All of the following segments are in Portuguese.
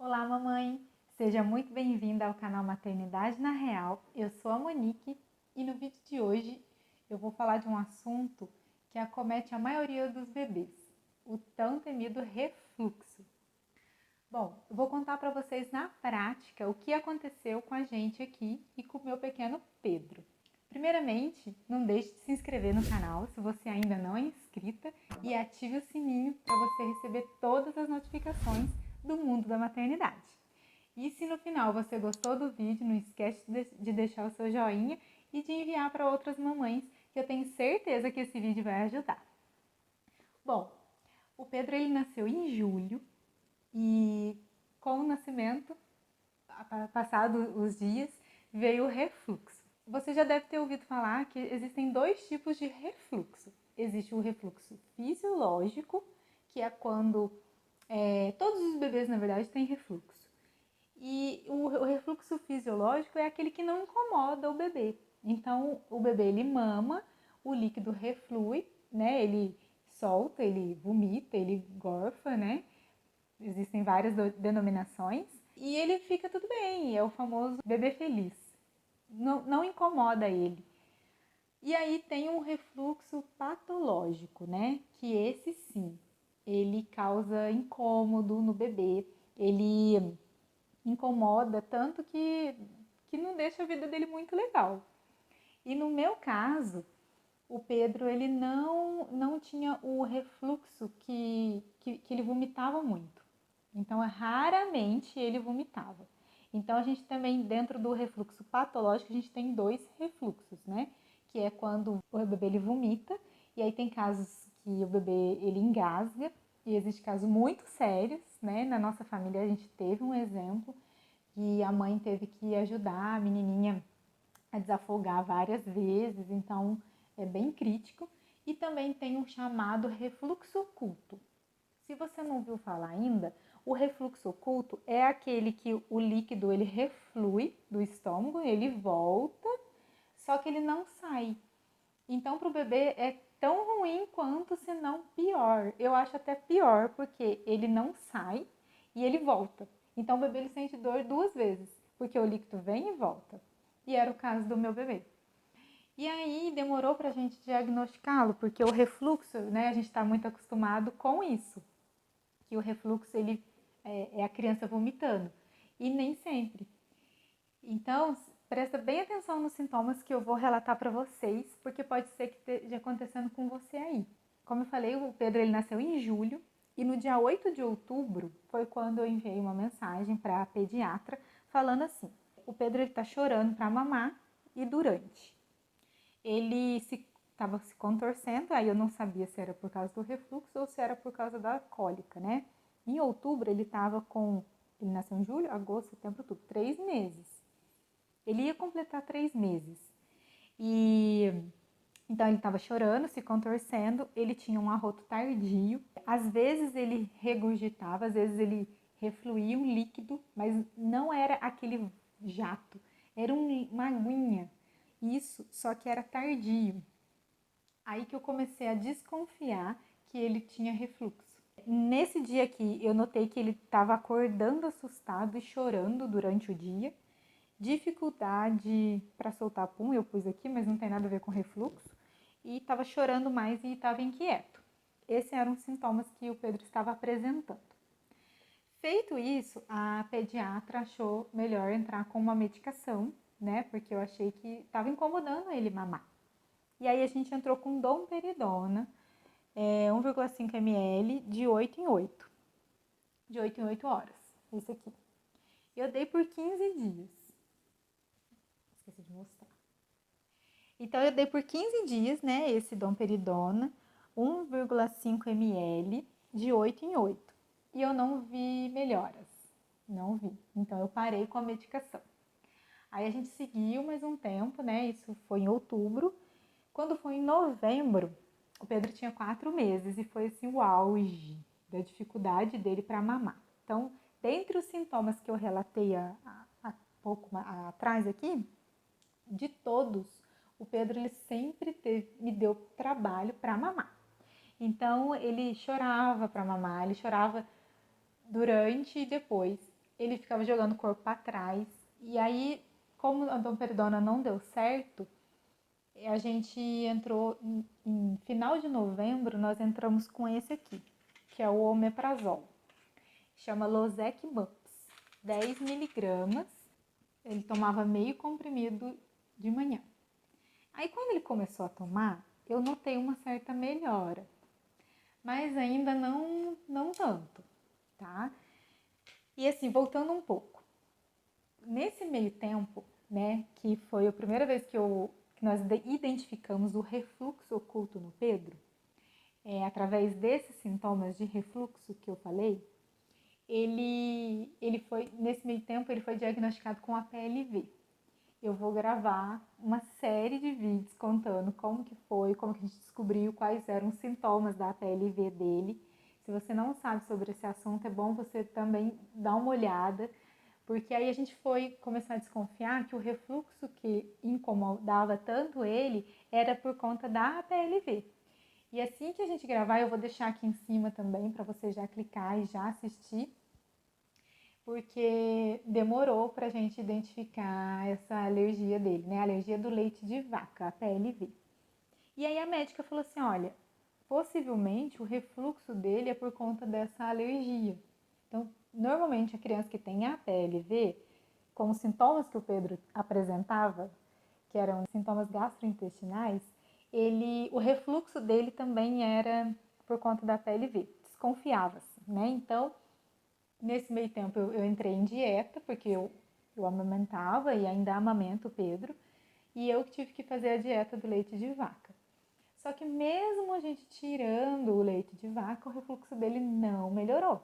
Olá, mamãe! Seja muito bem-vinda ao canal Maternidade na Real. Eu sou a Monique e no vídeo de hoje eu vou falar de um assunto que acomete a maioria dos bebês, o tão temido refluxo. Bom, eu vou contar para vocês na prática o que aconteceu com a gente aqui e com o meu pequeno Pedro. Primeiramente, não deixe de se inscrever no canal se você ainda não é inscrita e ative o sininho para você receber todas as notificações do mundo da maternidade. E se no final você gostou do vídeo, não esquece de deixar o seu joinha e de enviar para outras mamães, que eu tenho certeza que esse vídeo vai ajudar. Bom, o Pedro ele nasceu em julho e com o nascimento, passados os dias, veio o refluxo. Você já deve ter ouvido falar que existem dois tipos de refluxo. Existe o refluxo fisiológico, que é quando todos os bebês, na verdade, têm refluxo. E o refluxo fisiológico é aquele que não incomoda o bebê. Então, o bebê ele mama, o líquido reflui, né? Ele solta, ele vomita, ele gorfa, né? Existem várias denominações. E ele fica tudo bem, é o famoso bebê feliz. Não incomoda ele. E aí tem o refluxo patológico, né? Que esse sim, ele causa incômodo no bebê, ele incomoda tanto que não deixa a vida dele muito legal. E no meu caso, o Pedro ele não tinha o refluxo que ele vomitava muito. Então, raramente ele vomitava. Então, a gente também, dentro do refluxo patológico, a gente tem dois refluxos, né? Que é quando o bebê ele vomita, e aí tem casos que o bebê ele engasga, e existem casos muito sérios, né? Na nossa família a gente teve um exemplo que a mãe teve que ajudar a menininha a desafogar várias vezes, então é bem crítico. E também tem um chamado refluxo oculto. Se você não ouviu falar ainda, o refluxo oculto é aquele que o líquido ele reflui do estômago, ele volta, só que ele não sai. Então, para o bebê é tão ruim quanto, se não pior. Eu acho até pior, porque ele não sai e ele volta. Então, o bebê ele sente dor duas vezes, porque o líquido vem e volta. E era o caso do meu bebê. E aí, demorou para a gente diagnosticá-lo, porque o refluxo, né, a gente está muito acostumado com isso, que o refluxo ele é a criança vomitando, e nem sempre. Então, presta bem atenção nos sintomas que eu vou relatar para vocês, porque pode ser que esteja acontecendo com você aí. Como eu falei, o Pedro ele nasceu em julho e no dia 8 de outubro foi quando eu enviei uma mensagem para a pediatra falando assim: o Pedro está chorando para mamar e durante. Ele estava se contorcendo, aí eu não sabia se era por causa do refluxo ou se era por causa da cólica, né? Em outubro ele estava com, ele nasceu em julho, agosto, setembro, outubro, 3 meses. Ele ia completar 3 meses. E então ele estava chorando, se contorcendo, ele tinha um arroto tardio. Às vezes ele regurgitava, às vezes ele refluía um líquido, mas não era aquele jato, era uma aguinha. Isso, só que era tardio. Aí que eu comecei a desconfiar que ele tinha refluxo. Nesse dia aqui, eu notei que ele estava acordando assustado e chorando durante o dia. Dificuldade para soltar pum, eu pus aqui, mas não tem nada a ver com refluxo. E estava chorando mais e estava inquieto. Esses eram os sintomas que o Pedro estava apresentando. Feito isso, a pediatra achou melhor entrar com uma medicação, né? Porque eu achei que estava incomodando ele mamar. E aí a gente entrou com domperidona, 1,5 ml, de 8 em 8. De 8 em 8 horas. Esse aqui. Eu dei por 15 dias. Esqueci de mostrar. Então, eu dei por 15 dias, né, esse domperidona, 1,5 ml, de 8 em 8. E eu não vi melhoras. Não vi. Então, eu parei com a medicação. Aí a gente seguiu mais um tempo, né? Isso foi em outubro. Quando foi em novembro, o Pedro tinha 4 meses e foi assim o auge da dificuldade dele para mamar. Então, dentre os sintomas que eu relatei há pouco atrás aqui, de todos, o Pedro ele sempre me deu trabalho para mamar. Então, ele chorava para mamar, ele chorava durante e depois. ele ficava jogando o corpo para trás. E aí, como a domperidona não deu certo, a gente entrou em final de novembro, nós entramos com esse aqui, que é o omeprazol. Chama Losec Bumps, 10 miligramas. Ele tomava meio comprimido de manhã. Aí quando ele começou a tomar, eu notei uma certa melhora, mas ainda não tanto, tá? E assim, voltando um pouco, nesse meio tempo, né, que foi a primeira vez que nós identificamos o refluxo oculto no Pedro, através desses sintomas de refluxo que eu falei, ele foi, nesse meio tempo, ele foi diagnosticado com APLV. Eu vou gravar uma série de vídeos contando como que foi, como que a gente descobriu, quais eram os sintomas da APLV dele. Se você não sabe sobre esse assunto, é bom você também dar uma olhada, porque aí a gente foi começar a desconfiar que o refluxo que incomodava tanto ele era por conta da APLV. E assim que a gente gravar, eu vou deixar aqui em cima também para você já clicar e já assistir, porque demorou para a gente identificar essa alergia dele, né? A alergia do leite de vaca, a PLV. E aí a médica falou assim, olha, possivelmente o refluxo dele é por conta dessa alergia. Então, normalmente a criança que tem a PLV, com os sintomas que o Pedro apresentava, que eram sintomas gastrointestinais, o refluxo dele também era por conta da PLV. Desconfiava-se, né? Então, nesse meio tempo eu entrei em dieta, porque eu amamentava e ainda amamento o Pedro, e eu tive que fazer a dieta do leite de vaca. Só que mesmo a gente tirando o leite de vaca, o refluxo dele não melhorou.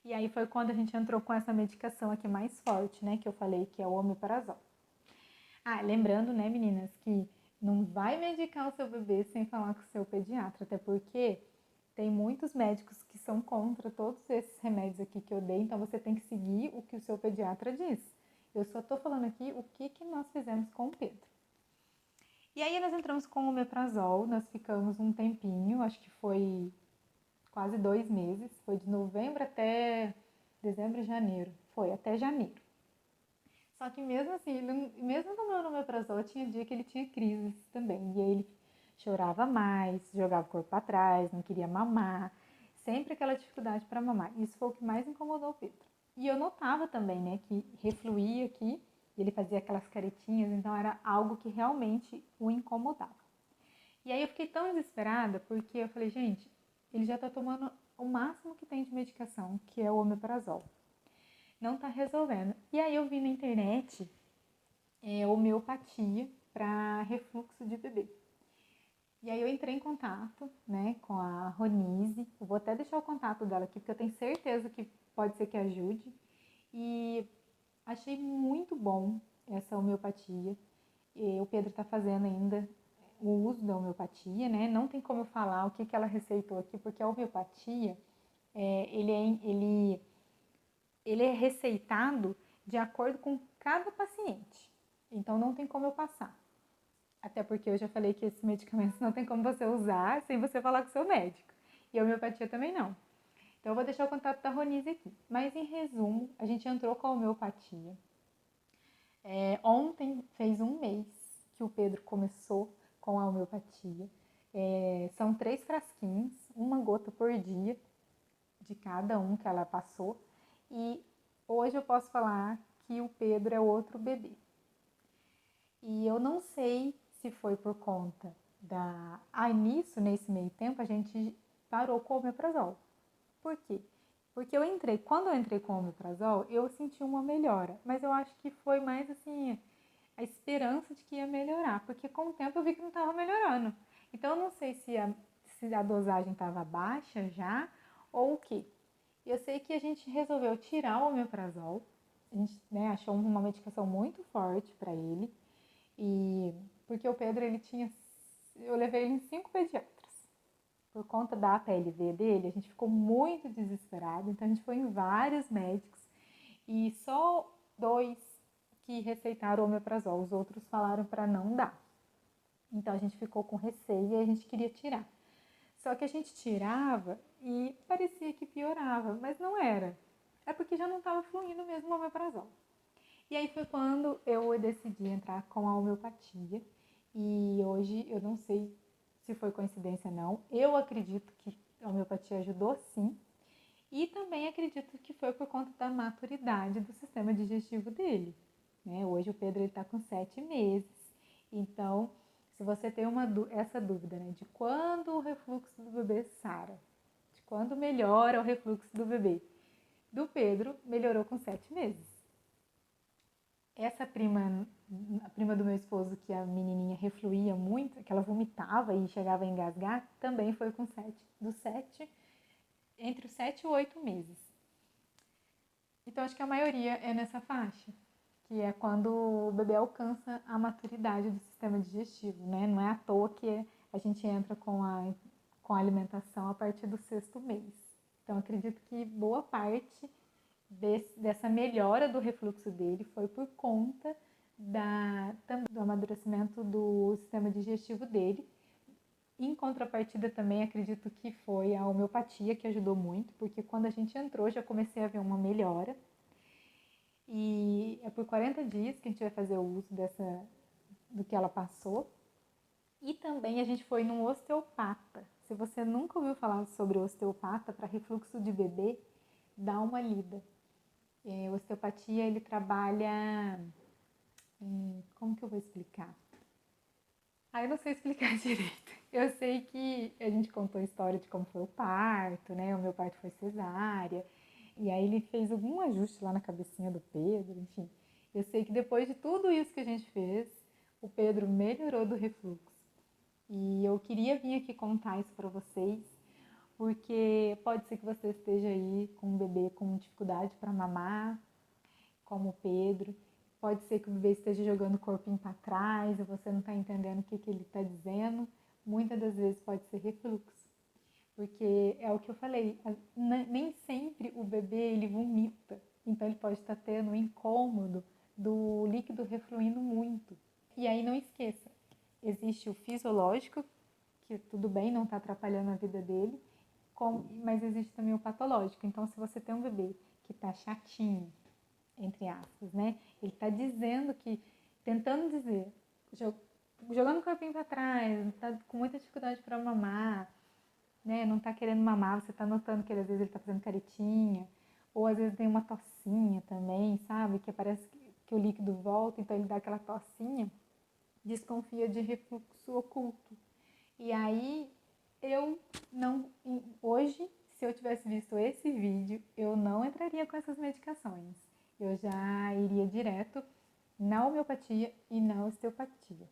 E aí foi quando a gente entrou com essa medicação aqui mais forte, né, que eu falei que é o omeprazol. Ah, lembrando, né, meninas, que não vai medicar o seu bebê sem falar com o seu pediatra, até porque tem muitos médicos que são contra todos esses remédios aqui que eu dei, então você tem que seguir o que o seu pediatra diz. Eu só tô falando aqui o que nós fizemos com o Pedro. E aí nós entramos com o omeprazol, nós ficamos um tempinho, acho que foi quase 2 meses, foi de novembro até dezembro, janeiro, foi até janeiro. Só que mesmo assim, mesmo tomando omeprazol, tinha dia que ele tinha crises também. E aí ele chorava mais, jogava o corpo para trás, não queria mamar. Sempre aquela dificuldade para mamar. Isso foi o que mais incomodou o Pedro. E eu notava também, né, que refluía aqui, ele fazia aquelas caretinhas, então era algo que realmente o incomodava. E aí eu fiquei tão desesperada, porque eu falei, gente, ele já tá tomando o máximo que tem de medicação, que é o omeprazol. Não tá resolvendo. E aí eu vi na internet homeopatia para refluxo de bebê. E aí eu entrei em contato, né, com a Ronise. Eu vou até deixar o contato dela aqui, porque eu tenho certeza que pode ser que ajude. E achei muito bom essa homeopatia. E o Pedro está fazendo ainda o uso da homeopatia, né? Não tem como eu falar o que ela receitou aqui, porque a homeopatia, ele é receitado de acordo com cada paciente. Então não tem como eu passar. Até porque eu já falei que esses medicamentos não tem como você usar sem você falar com o seu médico. E a homeopatia também não. Então eu vou deixar o contato da Ronise aqui. Mas em resumo, a gente entrou com a homeopatia. Ontem fez um mês que o Pedro começou com a homeopatia. São 3 frasquinhos, uma gota por dia de cada um que ela passou. E hoje eu posso falar que o Pedro é outro bebê. E eu não sei se foi por conta da... nesse meio tempo, a gente parou com o omeprazol. Por quê? Porque quando eu entrei com o omeprazol, eu senti uma melhora. Mas eu acho que foi mais assim, a esperança de que ia melhorar. Porque com o tempo eu vi que não estava melhorando. Então eu não sei se a dosagem estava baixa já ou o quê. Eu sei que a gente resolveu tirar o omeprazol. A gente, né, achou uma medicação muito forte para ele. E porque o Pedro, eu levei ele em 5 pediatras. Por conta da PLV dele, a gente ficou muito desesperado, então a gente foi em vários médicos e só 2 que receitaram omeprazol, os outros falaram para não dar. Então a gente ficou com receio e a gente queria tirar. Só que a gente tirava e parecia que piorava, mas não era. é porque já não estava fluindo mesmo o omeprazol. E aí foi quando eu decidi entrar com a homeopatia. E hoje eu não sei se foi coincidência ou não. Eu acredito que a homeopatia ajudou sim. E também acredito que foi por conta da maturidade do sistema digestivo dele. Né? Hoje o Pedro está com 7 meses. Então, se você tem essa dúvida, né, de quando o refluxo do bebê sara, de quando melhora o refluxo do bebê, do Pedro melhorou com 7 meses. Essa prima, a prima do meu esposo, que a menininha refluía muito, que ela vomitava e chegava a engasgar, também foi com 7, entre os 7 e 8 meses. Então, acho que a maioria é nessa faixa, que é quando o bebê alcança a maturidade do sistema digestivo, né? Não é à toa que a gente entra com a alimentação a partir do 6º mês. Então, acredito que boa parte dessa melhora do refluxo dele foi por conta do amadurecimento do sistema digestivo dele. Em contrapartida também acredito que foi a homeopatia que ajudou muito, porque quando a gente entrou já comecei a ver uma melhora. E é por 40 dias que a gente vai fazer o uso do que ela passou. E também a gente foi num osteopata. Se você nunca ouviu falar sobre osteopata para refluxo de bebê, dá uma lida. Osteopatia, ele trabalha... como que eu vou explicar? Eu não sei explicar direito. Eu sei que a gente contou a história de como foi o parto, né? O meu parto foi cesárea. E aí ele fez algum ajuste lá na cabecinha do Pedro, enfim. Eu sei que depois de tudo isso que a gente fez, o Pedro melhorou do refluxo. E eu queria vir aqui contar isso para vocês, porque pode ser que você esteja aí com um bebê com dificuldade para mamar, como o Pedro. Pode ser que o bebê esteja jogando o corpinho para trás e você não está entendendo o que ele está dizendo. Muitas das vezes pode ser refluxo, porque é o que eu falei, nem sempre o bebê ele vomita, então ele pode estar tendo um incômodo do líquido refluindo muito. E aí não esqueça, existe o fisiológico, que tudo bem, não está atrapalhando a vida dele, mas existe também o patológico. Então, se você tem um bebê que está chatinho, entre aspas, né? Ele está dizendo tentando dizer, jogando o corpinho para trás, está com muita dificuldade para mamar, né? Não está querendo mamar, você está notando que às vezes ele está fazendo caretinha, ou às vezes tem uma tossinha também, sabe? Que parece que o líquido volta, então ele dá aquela tossinha, desconfia de refluxo oculto. E aí, eu não, hoje, se eu tivesse visto esse vídeo, eu não entraria com essas medicações. Eu já iria direto na homeopatia e na osteopatia.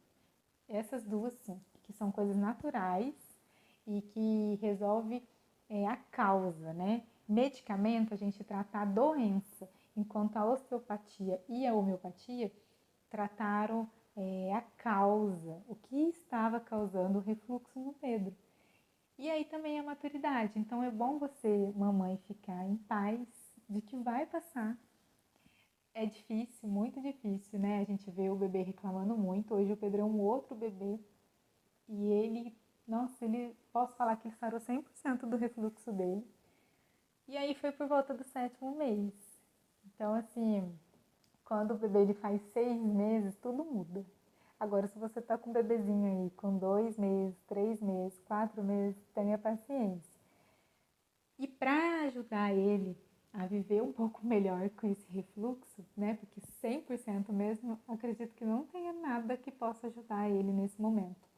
Essas duas, sim, que são coisas naturais e que resolve a causa, né? Medicamento, a gente trata a doença, enquanto a osteopatia e a homeopatia trataram a causa, o que estava causando o refluxo no Pedro. E aí também a maturidade. Então é bom você, mamãe, ficar em paz de que vai passar. É difícil, muito difícil, né? A gente vê o bebê reclamando muito. Hoje o Pedro é um outro bebê e ele, nossa, posso falar que ele sarou 100% do refluxo dele. E aí foi por volta do 7º mês. Então, assim, quando o bebê ele faz 6 meses, tudo muda. Agora, se você tá com um bebezinho aí com 2 meses, 3 meses, 4 meses, tenha paciência. E para ajudar ele a viver um pouco melhor com esse refluxo, né? Porque 100% mesmo, acredito que não tenha nada que possa ajudar ele nesse momento.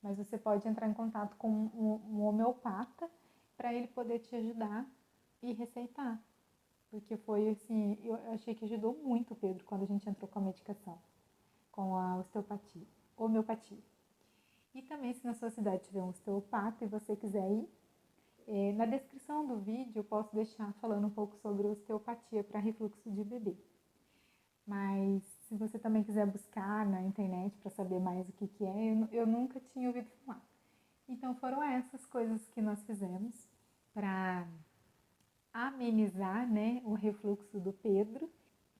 Mas você pode entrar em contato com um homeopata para ele poder te ajudar e receitar. Porque foi assim, eu achei que ajudou muito o Pedro quando a gente entrou com a medicação, com a homeopatia. E também, se na sua cidade tiver um osteopata e você quiser ir, na descrição do vídeo eu posso deixar falando um pouco sobre osteopatia para refluxo de bebê. Mas se você também quiser buscar na internet para saber mais o que é, eu nunca tinha ouvido falar. Então foram essas coisas que nós fizemos para amenizar, né, o refluxo do Pedro.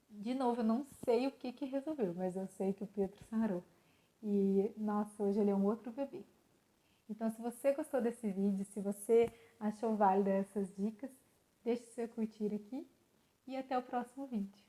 De novo, eu não sei o que resolveu, mas eu sei que o Pedro sarou. E, nossa, hoje ele é um outro bebê. Então, se você gostou desse vídeo, se você achou válido essas dicas, deixe seu curtir aqui e até o próximo vídeo.